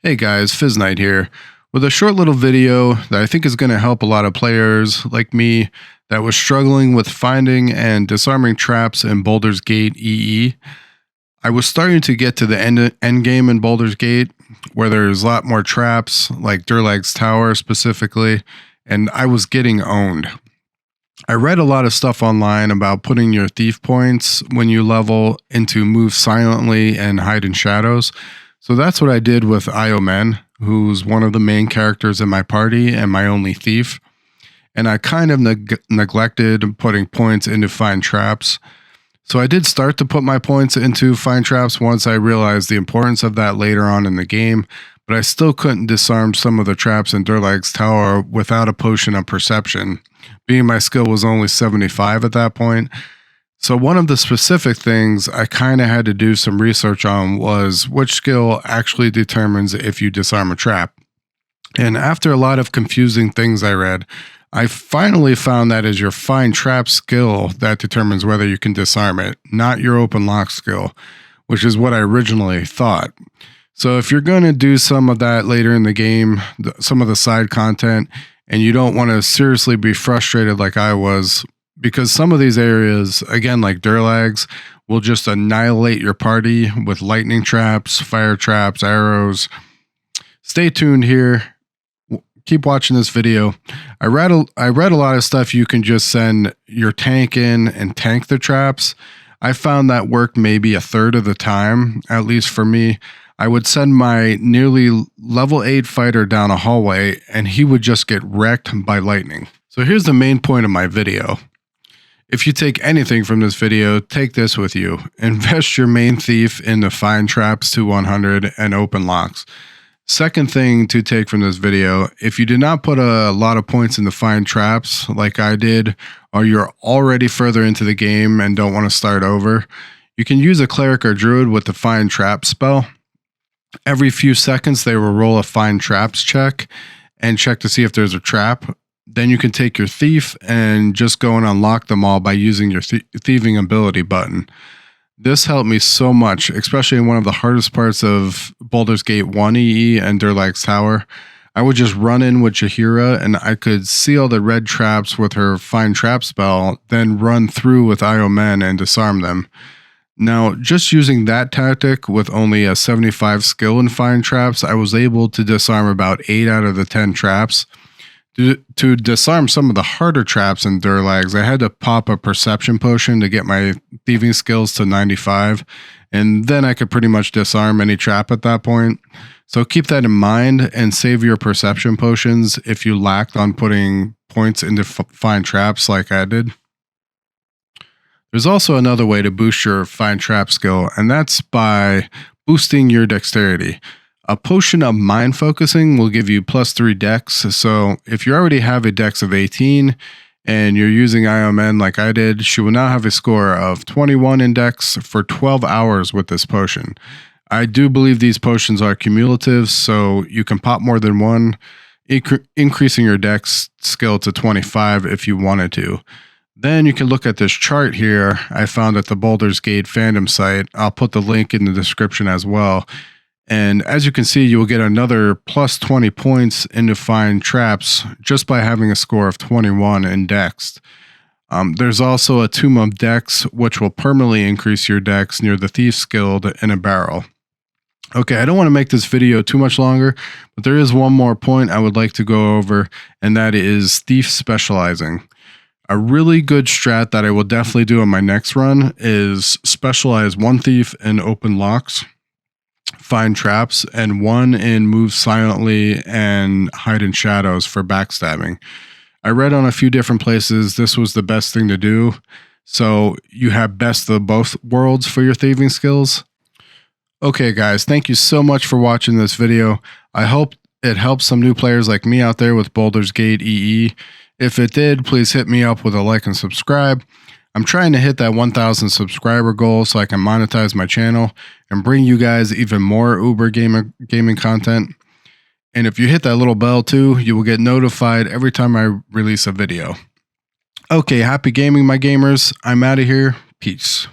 Hey guys, Fizz Knight here with a short little video that I think is going to help a lot of players like me that was struggling with finding and disarming traps in Baldur's Gate EE. I was starting to get to the end game in Baldur's Gate where there's a lot more traps, like Durlag's Tower specifically, and I was getting owned. I read a lot of stuff online about putting your thief points when you level into move silently and hide in shadows. So that's what I did with Iomen, who's one of the main characters in my party and my only thief. And I kind of neglected putting points into find traps. So I did start to put my points into find traps once I realized the importance of that later on in the game, but I still couldn't disarm some of the traps in Durlag's Tower without a potion of perception, being my skill was only 75 at that point. So one of the specific things I kind of had to do some research on was which skill actually determines if you disarm a trap. And after a lot of confusing things I read, I finally found that is your find trap skill that determines whether you can disarm it, not your open lock skill, which is what I originally thought. So if you're going to do some of that later in the game, some of the side content, and you don't want to seriously be frustrated like I was, because some of these areas, again, like Durlag's, will just annihilate your party with lightning traps, fire traps, arrows. Stay tuned here. Keep watching this video. I read a lot of stuff you can just send your tank in and tank the traps. I found that worked maybe a third of the time, at least for me. I would send my nearly level 8 fighter down a hallway and he would just get wrecked by lightning. So here's the main point of my video. If you take anything from this video, take this with you. Invest your main thief into find traps to 100 and open locks. Second thing to take from this video, if you did not put a lot of points into find traps like I did, or you're already further into the game and don't want to start over, you can use a cleric or druid with the find trap spell. Every few seconds, they will roll a find traps check and check to see if there's a trap. Then you can take your thief and just go and unlock them all by using your thieving ability button. This helped me so much, especially in one of the hardest parts of Baldur's Gate 1 EE and Durlag's Tower. I would just run in with Jaheira and I could see all the red traps with her find trap spell, then run through with Iomen and disarm them. Now, just using that tactic with only a 75 skill in find traps, I was able to disarm about 8 out of the 10 traps. To disarm some of the harder traps in Durlag's, I had to pop a perception potion to get my thieving skills to 95, and then I could pretty much disarm any trap at that point. So keep that in mind and save your perception potions if you lacked on putting points into find traps like I did. There's also another way to boost your find trap skill, and that's by boosting your dexterity. A potion of mind focusing will give you +3 dex, so if you already have a dex of 18 and you're using Iomen like I did, she will now have a score of 21 in dex for 12 hours with this potion. I do believe these potions are cumulative, so you can pop more than one, increasing your dex skill to 25 if you wanted to. Then you can look at this chart here I found at the Baldur's Gate fandom site. I'll put the link in the description as well. And as you can see, you will get another +20 points into find traps just by having a score of 21 in dex. There's also a Tomb of Dex, which will permanently increase your dex near the Thief's Guild in a barrel. Okay, I don't want to make this video too much longer, but there is one more point I would like to go over, and that is thief specializing. A really good strat that I will definitely do on my next run is specialize one thief in open locks, find traps, and one in move silently and hide in shadows for backstabbing. I read on a few different places this was the best thing to do, so you have best of both worlds for your thieving skills. Okay guys, thank you so much for watching this video. I hope it helps some new players like me out there with Baldur's Gate EE. If it did, please hit me up with a like and subscribe. I'm trying to hit that 1,000 subscriber goal so I can monetize my channel and bring you guys even more Uber gaming content. And if you hit that little bell too, you will get notified every time I release a video. Okay, happy gaming, my gamers. I'm out of here. Peace.